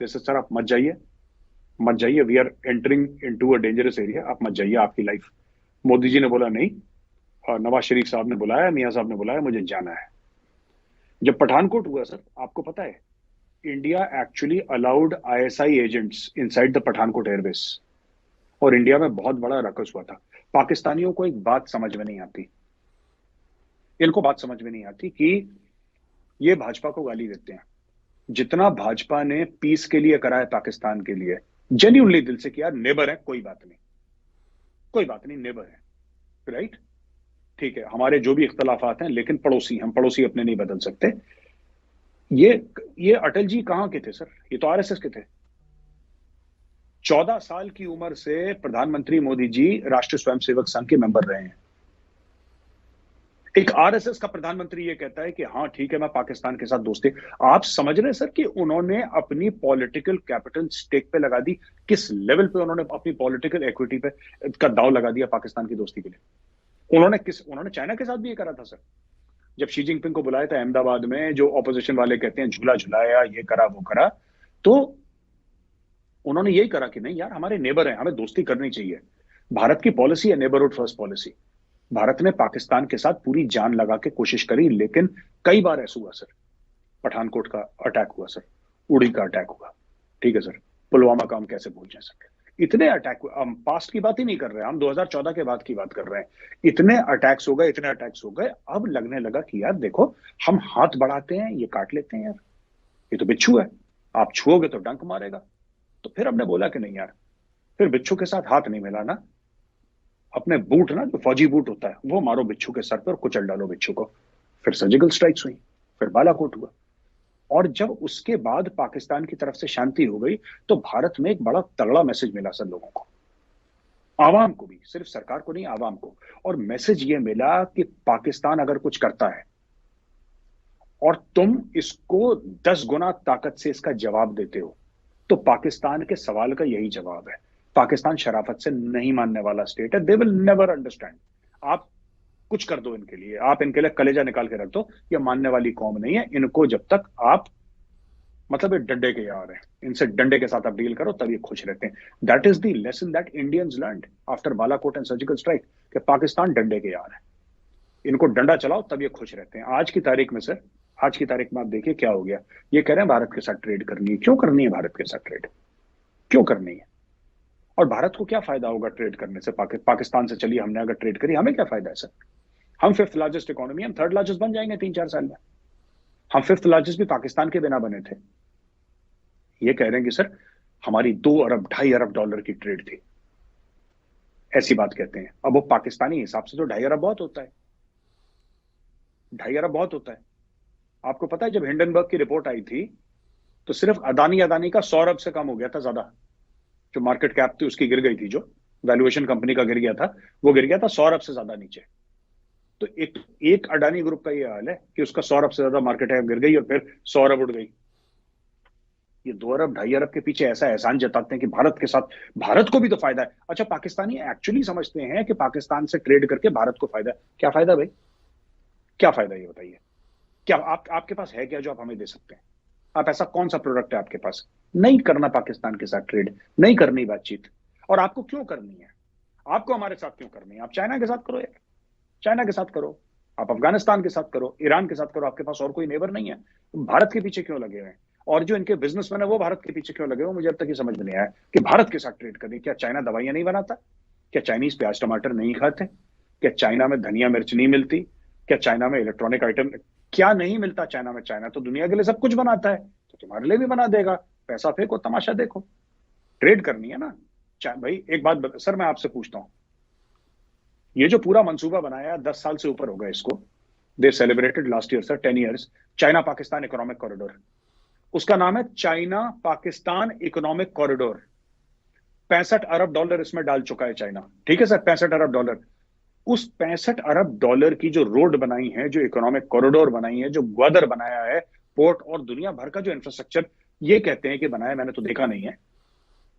they said sir आप मत जाइए, मत जाइए, we are entering into a dangerous area, आप मत जाइए, आपकी लाइफ। मोदी जी ने बोला नहीं, और नवाज शरीफ साहब ने बुलाया, मियां साहब ने बुलाया, मुझे जाना है। जब पठानकोट हुआ सर, आपको पता है, India actually allowed ISI agents inside the Pathankot airbase, और इंडिया में बहुत बड़ा रकस हुआ था। पाकिस्तानियों को एक बात समझ में नहीं आती, इनको बात समझ में नहीं आती कि ये भाजपा को गाली देते हैं। जितना भाजपा ने पीस के लिए करा है पाकिस्तान के लिए, जेन्युइनली दिल से किया, नेबर है, कोई बात नहीं, कोई बात नहीं, नेबर है, राइट? ठीक है, हमारे जो भी इख्तलाफात हैं, लेकिन पड़ोसी, हम पड़ोसी अपने नहीं बदल सकते। ये अटल जी कहां के थे सर? ये तो आरएसएस के थे। 14 साल की उम्र से प्रधानमंत्री मोदी जी राष्ट्रीय स्वयंसेवक संघ के मेंबर रहे हैं। एक आरएसएस का प्रधानमंत्री ये कहता है कि हाँ ठीक है मैं पाकिस्तान के साथ दोस्ती। आप समझ रहे हैं सर कि उन्होंने अपनी पॉलिटिकल कैपिटल स्टेक पे लगा दी, किस लेवल पे उन्होंने अपनी पॉलिटिकल इक्विटी पे का दाव लगा दिया पाकिस्तान की दोस्ती के लिए। उन्होंने चाइना के साथ भी ये करा था सर। जब शी जिनपिंग को बुलाया था अहमदाबाद में, जो ऑपोजिशन वाले कहते हैं झूला झुलाया, ये करा वो करा, तो उन्होंने यही करा कि नहीं यार हमारे नेबर हैं, हमें दोस्ती करनी चाहिए। भारत की पॉलिसी है नेबरहुड फर्स्ट पॉलिसी। भारत ने पाकिस्तान के साथ पूरी जान लगा के कोशिश करी, लेकिन कई बार ऐसा हुआ सर। पठानकोट का अटैक हुआ सर, उड़ी का अटैक हुआ, ठीक है सर, पुलवामा का हम कैसे भूल जाए सर। इतने अटैक, हम पास्ट की बात ही नहीं कर रहे हैं, हम 2014 के बाद की बात कर रहे हैं। इतने अटैक्स हो गए, इतने अटैक्स हो गए, अब लगने लगा कि यार देखो हम हाथ बढ़ाते हैं ये काट लेते हैं यार, ये तो बिच्छू है, आप छुओगे तो डंक मारेगा। तो फिर हमने बोला कि नहीं यार, फिर बिच्छू के साथ हाथ नहीं मिलाना, अपने बूट ना, जो फौजी बूट होता है वो मारो बिच्छू के सर पर और कुचल डालो बिच्छू को। फिर सर्जिकल स्ट्राइक्स हुई, फिर बालाकोट हुआ। और जब उसके बाद पाकिस्तान की तरफ से शांति हो गई, तो भारत में एक बड़ा तगड़ा मैसेज मिला सर लोगों को, आवाम को भी, सिर्फ सरकार को नहीं, आवाम को। और मैसेज ये मिला कि पाकिस्तान अगर कुछ करता है और तुम इसको 10 गुना ताकत से इसका जवाब देते हो, तो पाकिस्तान के सवाल का यही जवाब है। पाकिस्तान शराफत से नहीं मानने वाला स्टेट है, दे विल नेवर अंडरस्टैंड। आप कुछ कर दो इनके लिए, आप इनके लिए कलेजा निकाल के रख दो, ये मानने वाली कौम नहीं है। इनको जब तक आप, मतलब ये डंडे के यार हैं, इनसे डंडे के साथ आप डील करो तब ये खुश रहते हैं। That is the lesson that Indians learned after Balakot and surgical strike, कि पाकिस्तान डंडे के यार है, इनको डंडा चलाओ तब ये खुश रहते हैं। आज की तारीख में सर, आज की तारीख में आप देखिए क्या हो गया। ये कह रहे हैं भारत के साथ ट्रेड करनी है। क्यों करनी है भारत के साथ ट्रेड, क्यों करनी है? और भारत को क्या फायदा होगा ट्रेड करने से? पाकिस्तान से चलिए हमने अगर ट्रेड करी, हमें क्या फायदा है सर? हम 5th लार्जेस्ट इकोनॉमी, हम 3rd लार्जेस्ट बन जाएंगे 3-4 साल में। हम 5th लार्जेस्ट भी पाकिस्तान के बिना बने थे। ये कह रहे हैं कि सर हमारी 2 अरब 2.5 अरब डॉलर की ट्रेड थी, ऐसी बात कहते हैं। अब वो पाकिस्तानी हिसाब से तो 2.5 अरब बहुत होता है, 2.5 अरब बहुत होता है। आपको पता है जब हिंडनबर्ग की रिपोर्ट आई थी, तो सिर्फ अदानी अदानी का 100 अरब से कम हो गया था, ज्यादा जो मार्केट कैप थी उसकी गिर गई थी, जो वैल्यूएशन कंपनी का गिर गया था, वो गिर गया था 100 अरब से ज्यादा नीचे। तो एक अडानी ग्रुप का ये हाल है कि उसका 100 अरब से ज्यादा मार्केट कैप गिर गई और फिर 100 अरब उड़ गई। ये 2 अरब 2.5 अरब के पीछे ऐसा एहसान जताते हैं कि भारत के साथ, भारत को भी तो फायदा है। अच्छा, पाकिस्तानी एक्चुअली समझते हैं कि पाकिस्तान से ट्रेड करके भारत को फायदा है। क्या फायदा भाई, क्या फायदा ये बताइए? क्या आपके पास है क्या जो आप हमें दे सकते हैं? आप ऐसा कौन सा प्रोडक्ट है आपके पास? नहीं करना पाकिस्तान के साथ ट्रेड, नहीं करनी बातचीत। और आपको क्यों करनी है? आपको हमारे साथ क्यों करनी है? आप चाइना के साथ करो यार, चाइना के साथ करो, आप अफगानिस्तान के साथ करो, ईरान के साथ करो, आपके पास और कोई नेबर नहीं है। भारत के पीछे क्यों लगे हुए हैं? और जो इनके बिजनेसमैन है वो भारत के पीछे क्यों लगे हुए? मुझे अब तक ये समझ में नहीं आया कि भारत के साथ ट्रेड करनी। क्या चाइना दवाइयां नहीं बनाता? क्या चाइनीज प्याज टमाटर नहीं खाते? क्या चाइना में धनिया मिर्च नहीं मिलती? क्या चाइना में इलेक्ट्रॉनिक आइटम क्या नहीं मिलता चाइना में? चाइना तो दुनिया के लिए सब कुछ बनाता है, तो तुम्हारे लिए भी बना देगा। पैसा फेंको, तमाशा देखो। ट्रेड करनी है ना भाई। एक बात सर मैं आपसे पूछता हूं, ये जो पूरा मंसूबा बनाया 10 साल से ऊपर हो गए इसको, दे celebrated last year sir 10 years, China Pakistan economic corridor. उसका नाम है चाइना पाकिस्तान इकोनॉमिक कॉरिडोर। 65 अरब डॉलर इसमें डाल चुका है चाइना, ठीक है सर, 65 अरब डॉलर। उस 65 अरब डॉलर की जो रोड बनाई है, जो इकोनॉमिक कॉरिडोर बनाई है, जो ग्वादर बनाया है, पोर्ट और दुनिया भर का जो इंफ्रास्ट्रक्चर ये कहते हैं कि बनाया, मैंने तो देखा नहीं है,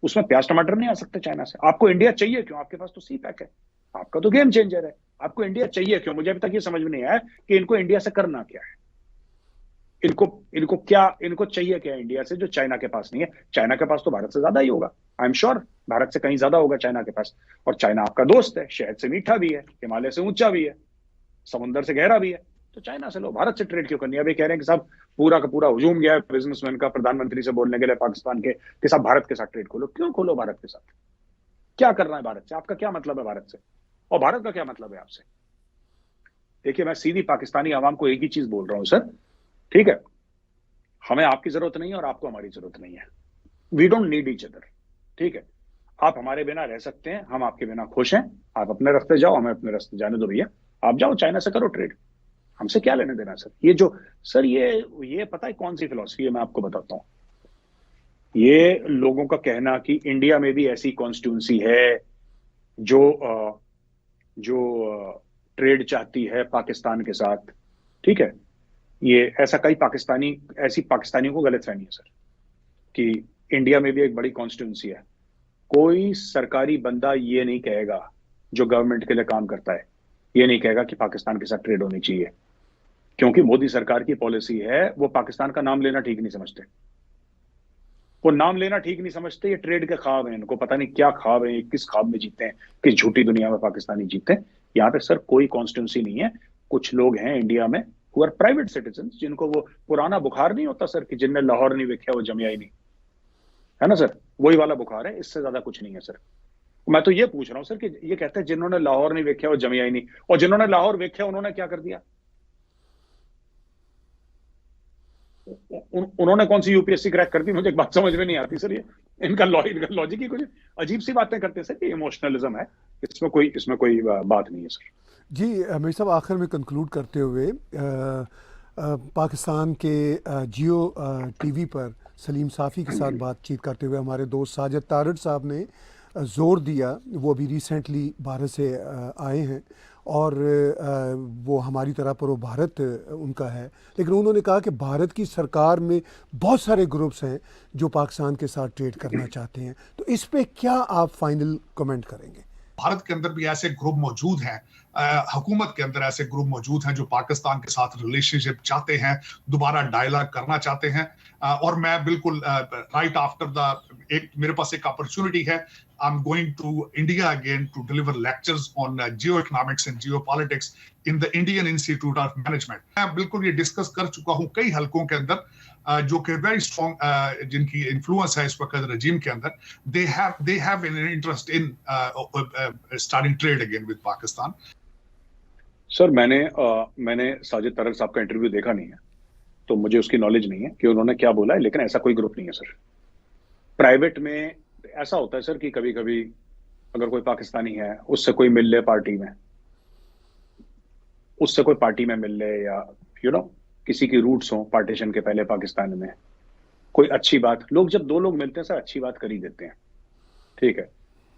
उसमें प्याज टमाटर नहीं आ सकते चाइना से। आपको इंडिया चाहिए क्यों? आपके पास तो सी पैक है, आपका तो गेम चेंजर है। आपको इंडिया चाहिए क्यों? मुझे अभी तक ये समझ में नहीं आया कि इनको इंडिया से करना क्या है। इनको इनको क्या, इनको चाहिए क्या इंडिया से जो चाइना के पास नहीं है? चाइना के पास तो भारत से ज्यादा ही होगा, आई एम श्योर, भारत से कहीं ज्यादा होगा चाइना के पास। और चाइना आपका दोस्त है, शहद से मीठा भी है, हिमालय से ऊंचा भी है, समुद्र से गहरा भी है। तो चाइना से लो, भारत से ट्रेड क्यों करनी है? अभी कह रहे हैं कि साहब पूरा का पूरा हुजूम गया है बिजनेसमैन का प्रधानमंत्री से बोलने के लिए पाकिस्तान के कि साहब भारत के साथ ट्रेड खोलो। क्यों खोलो भारत के साथ? क्या करना है भारत से? आपका क्या मतलब है भारत से? और भारत का क्या मतलब है आपसे? देखिए, मैं सीधी पाकिस्तानी आवाम को एक ही चीज बोल रहा हूं सर, ठीक है, हमें आपकी जरूरत नहीं है और आपको हमारी जरूरत नहीं है। We don't need each other, ठीक है। आप हमारे बिना रह सकते हैं, हम आपके बिना खुश हैं। आप अपने रास्ते जाओ, हमें अपने रास्ते जाने दो भैया। आप जाओ चाइना से करो ट्रेड, हमसे क्या लेने देना सर? ये जो सर ये पता है कौन सी फिलॉसफी है? मैं आपको बताता हूं। ये लोगों का कहना कि इंडिया में भी ऐसी कॉन्स्टिट्यूंसी है जो जो ट्रेड चाहती है पाकिस्तान के साथ, ठीक है, ये ऐसी पाकिस्तानियों को गलतफहमी है सर कि इंडिया में भी एक बड़ी कॉन्स्टिट्यूंसी है। कोई सरकारी बंदा ये नहीं कहेगा जो गवर्नमेंट के लिए काम करता है, ये नहीं कहेगा कि पाकिस्तान के साथ ट्रेड होनी चाहिए, क्योंकि मोदी सरकार की पॉलिसी है, वो पाकिस्तान का नाम लेना ठीक नहीं समझते। वो नाम लेना ठीक नहीं समझते, ये ट्रेड के ख्वाब हैं, इनको पता नहीं क्या ख्वाब है, किस ख्वाब में जीते हैं, किस झूठी दुनिया में पाकिस्तानी जीते हैं। यहाँ पे सर कोई कॉन्स्टिट्यूंसी नहीं है। कुछ लोग हैं इंडिया में हु आर प्राइवेट सिटीजन, जिनको वो पुराना बुखार नहीं होता सर कि जिनने लाहौर नहीं वेख्या वो जमिया ही नहीं, है ना सर, वही वाला बुखार है, इससे ज्यादा कुछ नहीं है सर। मैं तो ये पूछ रहा हूँ सर कि ये कहते हैं जिन्होंने लाहौर नहीं वेख्या वो जमिया ही नहीं, और जिन्होंने लाहौर वेख्या उन्होंने क्या कर दिया? उन्होंने कौन सी यूपीएससी क्रैक कर दी? मुझे एक बात समझ में नहीं आती सर, ये इनका लॉजिक ही कुछ अजीब सी बातें करते हैं सर कि इमोशनलिज्म है, इसमें कोई बात नहीं है सर। जी मेरे साहब, आखिर में कंक्लूड करते हुए पाकिस्तान के जियो टीवी पर सलीम साफ़ी के साथ बातचीत करते हुए हमारे दोस्त साजिद तारड़ साहब ने ज़ोर दिया, वो अभी रिसेंटली भारत से आए हैं और वो हमारी तरह पर वो भारत उनका है, लेकिन उन्होंने कहा कि भारत की सरकार में बहुत सारे ग्रुप्स हैं जो पाकिस्तान के साथ ट्रेड करना चाहते हैं। तो इस पे क्या आप फाइनल कमेंट करेंगे? भारत के अंदर भी ऐसे ग्रुप मौजूद हैं, हुकूमत के अंदर ऐसे ग्रुप मौजूद हैं जो पाकिस्तान के साथ रिलेशनशिप चाहते हैं, दोबारा डायलॉग करना चाहते हैं। और मैं बिल्कुल राइट आफ्टर एक मेरे पास एक अपॉर्चुनिटी है, I am going to India again to deliver lectures on geo economics and geo politics in the Indian Institute of Management. मैं बिल्कुल ये डिस्कस कर चुका हूं कई हलकों के अंदर, जो कि वेरी स्ट्रॉन्ग जिनकी इन्फ्लुएंस है इस वक्त रजीम के अंदर, they have an interest in starting trade again with Pakistan. Sir मैंने साजिद तारड़ साहब का इंटरव्यू देखा नहीं है, तो मुझे उसकी नॉलेज नहीं है कि उन्होंने क्या बोला है, लेकिन ऐसा कोई ग्रुप नहीं है सर। प्राइवेट में ऐसा होता है सर कि कभी कभी अगर कोई पाकिस्तानी है, उससे कोई मिल ले पार्टी में, उससे कोई पार्टी में मिल ले, या किसी की रूट्स हो पार्टीशन के पहले पाकिस्तान में, कोई अच्छी बात, लोग जब दो लोग मिलते हैं सर अच्छी बात कर ही देते हैं, ठीक है।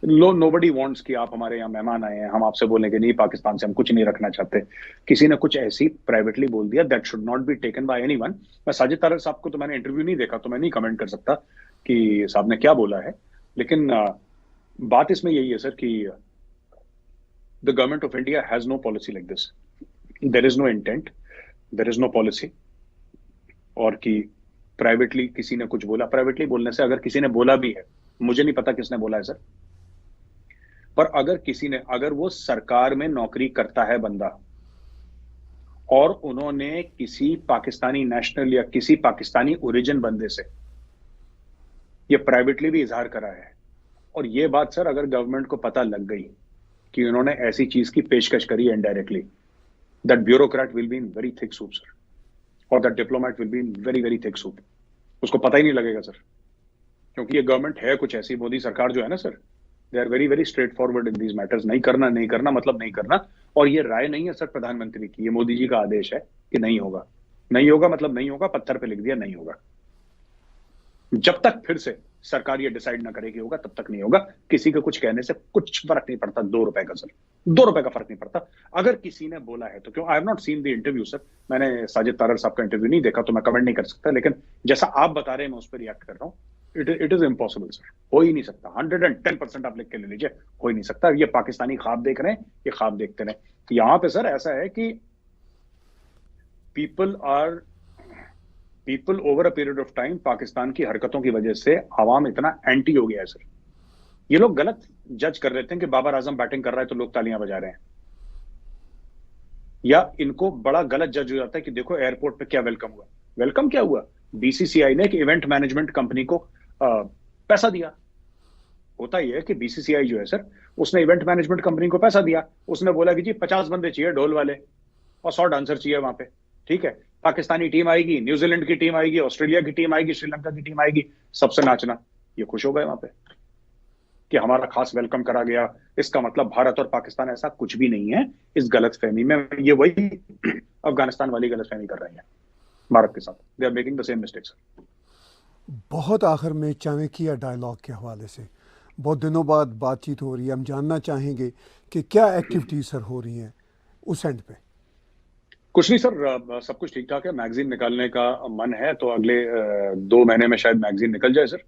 नोबडी वांट्स कि आप हमारे यहाँ मेहमान आए हैं, हम आपसे बोलें कि नहीं पाकिस्तान से हम कुछ नहीं रखना चाहते। किसी ने कुछ ऐसी प्राइवेटली बोल दिया, that should not be taken by anyone. मैं साजिद तारड़ साहब को तो मैंने इंटरव्यू नहीं देखा, तो मैं नहीं कमेंट कर सकता कि साहब ने क्या बोला है, लेकिन बात इसमें यही है सर कि the government of India has no policy like this, there is no intent, there is no policy. और कि प्राइवेटली किसी ने कुछ बोला, प्राइवेटली बोलने से अगर किसी ने बोला भी है, मुझे नहीं पता किसने बोला है सर, पर अगर वो सरकार में नौकरी करता है बंदा और उन्होंने किसी पाकिस्तानी नेशनल या किसी पाकिस्तानी ओरिजिन बंदे से ये प्राइवेटली भी इजहार करा है, और ये बात सर अगर गवर्नमेंट को पता लग गई कि उन्होंने ऐसी चीज की पेशकश करी है indirectly, that bureaucrat will be in very thick soup sir, और that diplomat will be in very very thick soup. उसको पता ही नहीं लगेगा सर, क्योंकि ये गवर्नमेंट है कुछ ऐसी, मोदी सरकार जो है ना sir, they are very very straightforward in these matters. नहीं करना मतलब नहीं करना। और ये राय नहीं है सर प्रधानमंत्री की, ये मोदी जी का आदेश है कि नहीं होगा मतलब नहीं होगा, पत्थर पे लिख दिया नहीं होगा। जब तक फिर से सरकार ये डिसाइड ना करे कि होगा, तब तक नहीं होगा। किसी के कुछ कहने से कुछ फर्क नहीं पड़ता, 2 रुपए का सर, 2 रुपए का फर्क नहीं पड़ता। अगर किसी ने बोला है तो क्यों, I have not seen the interview sir, मैंने साजिद तारड़ साहब का इंटरव्यू नहीं देखा, तो मैं कमेंट नहीं कर सकता, लेकिन जैसा आप बता रहे हैं मैं उस पर रिएक्ट कर रहा हूँ। इट इज इम्पॉसिबल सर, हो ही नहीं सकता। 110% आप लिख के ले लीजिए, हो ही नहीं सकता। ये पाकिस्तानी ख्वाब देख रहे हैं, ये ख्वाब देखते रहे। यहां पे सर ऐसा है कि people over a period of time, Pakistan की हरकतों की वजह से आवाम इतना एंटी हो गया है सर। ये लोग गलत जज कर लेते हैं कि बाबर आजम बैटिंग कर रहा है तो लोग तालियां बजा रहे हैं, या इनको बड़ा गलत जज हो जाता है कि देखो एयरपोर्ट पे क्या वेलकम हुआ। वेलकम क्या हुआ? बीसीसीआई ने एक इवेंट मैनेजमेंट कंपनी को पैसा दिया। होता ही है कि बीसीसीआई जो है सर, उसने इवेंट मैनेजमेंट कंपनी को पैसा दिया। उसने बोला कि जी 50 बंदे चाहिए ढोल वाले और 100 डांसर चाहिए वहां पे, ठीक है। पाकिस्तानी टीम आएगी, न्यूजीलैंड की टीम आएगी, ऑस्ट्रेलिया की टीम आएगी, श्रीलंका की टीम आएगी, सबसे नाचना। ये खुश हो गए वहां पे कि हमारा खास वेलकम करा गया। इसका मतलब भारत और पाकिस्तान ऐसा कुछ भी नहीं है। इस गलतफहमी में ये वही अफगानिस्तान वाली गलतफहमी कर रही है भारत के साथ। They are making the same mistakes. बहुत आखिर में चाणक्य डायलॉग के हवाले से बहुत दिनों बाद बातचीत हो रही है, हम जानना चाहेंगे कि क्या एक्टिविटीज सर हो रही हैं उस एंड पे? कुछ नहीं सर, सब कुछ ठीक ठाक है। मैगजीन निकालने का मन है तो अगले 2 महीने में शायद मैगजीन निकल जाए सर,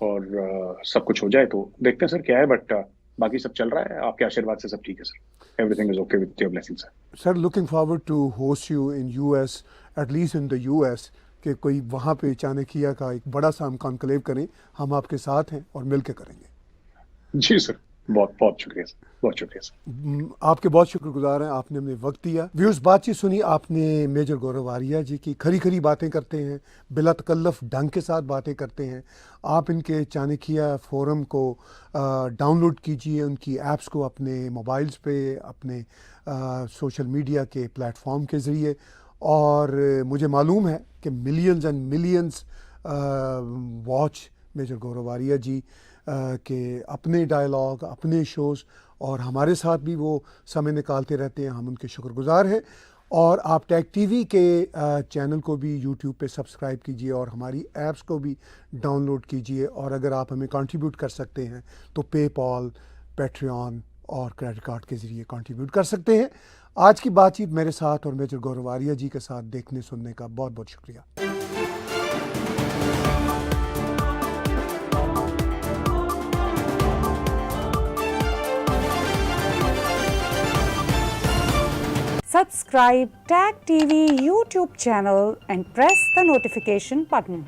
और सब कुछ हो जाए तो देखते हैं सर क्या है, बट बाकी सब चल रहा है। आपके आशीर्वाद से सब ठीक है sir. Everything is okay with your blessing sir. Sir looking forward to host you in US, at least in the US, कि कोई वहाँ पे चाणक्य का एक बड़ा सा हम कॉन्क्लेव करें। हम आपके साथ हैं और मिल के करेंगे। जी सर, बहुत बहुत शुक्रिया सर, बहुत शुक्रिया सर। आपके बहुत शुक्रगुजार हैं, आपने हमें वक्त दिया। व्यूअर्स, बातचीत सुनी आपने मेजर गौरव आर्या जी की। खरी खरी बातें करते हैं, बिला तकल्लुफ़ ढंग के साथ बातें करते हैं। आप इनके चाणक्य फोरम को डाउनलोड कीजिए, उनकी ऐप्स को अपने मोबाइल्स पे, अपने सोशल मीडिया के प्लेटफॉर्म के ज़रिए। और मुझे मालूम है कि millions and millions watch major Gaurav Arya ji के अपने डायलॉग, अपने शोज़, और हमारे साथ भी वो समय निकालते रहते हैं। हम उनके शुक्रगुजार हैं। और आप टैग टीवी के चैनल को भी यूट्यूब पे सब्सक्राइब कीजिए और हमारी ऐप्स को भी डाउनलोड कीजिए। और अगर आप हमें कंट्रीब्यूट कर सकते हैं तो पेपॉल, पैट्रियन और क्रेडिट कार्ड के ज़रिए कंट्रीब्यूट कर सकते हैं। आज की बातचीत मेरे साथ और मेजर गौरव आर्या जी के साथ देखने सुनने का बहुत बहुत शुक्रिया। Subscribe Tag TV YouTube channel and press the notification button.